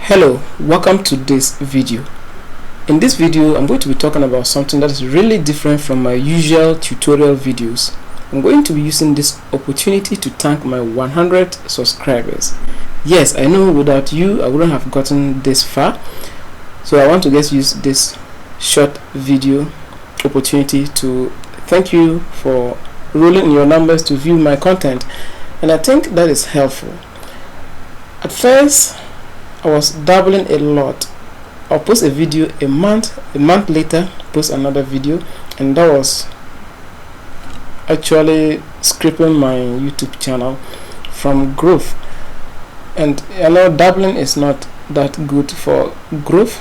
Hello, welcome to this video. In this video I'm going to be talking about something that is really different from my usual tutorial videos. I'm going to be using this opportunity to thank my 100 subscribers. Yes, I know without you I wouldn't have gotten this far, so I want to just use this short video opportunity to thank you for rolling in your numbers to view my content, and I think that is helpful. At first I was dabbling a lot. I'll post a video a month later post another video, and that was actually scraping my YouTube channel from growth. And I know dabbling is not that good for growth,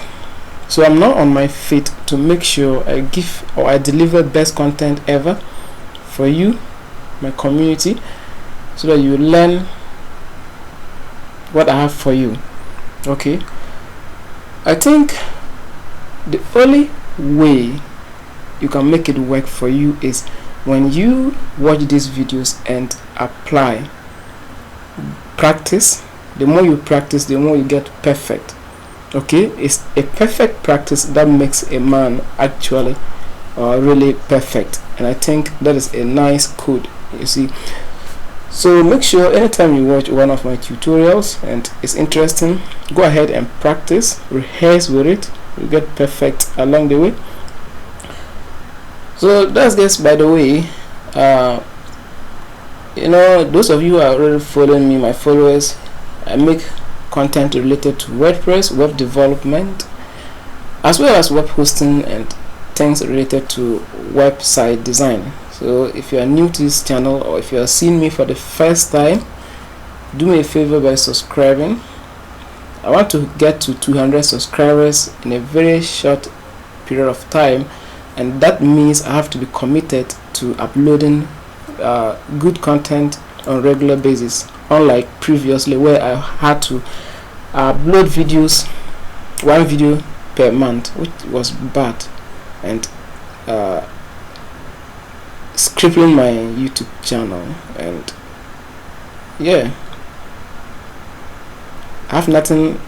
so I'm now on my feet to make sure I give or I deliver best content ever for you, my community, so that you learn what I have for you. Okay, I think the only way you can make it work for you is when you watch these videos and apply, practice. The more you practice, the more you get perfect. Okay, it's a perfect practice that makes a man actually really perfect, and I think that is a nice code, you see. So make sure anytime you watch one of my tutorials and it's interesting, go ahead and practice, rehearse with it. You get perfect along the way. So that's just by the way. Those of you who are already following me, my followers, I make content related to WordPress, web development, as well as web hosting and things related to website design. So if you are new to this channel, or if you are seeing me for the first time, do me a favor by subscribing. I want to get to 200 subscribers in a very short period of time, and that means I have to be committed to uploading good content on a regular basis, unlike previously where I had to upload videos, one video per month, which was bad, and crippling my YouTube channel. And yeah, I have nothing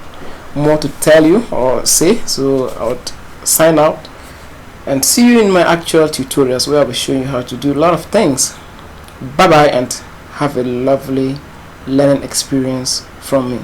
more to tell you or say, so I would sign out and see you in my actual tutorials where I'll be showing you how to do a lot of things. Bye bye, and have a lovely learning experience from me.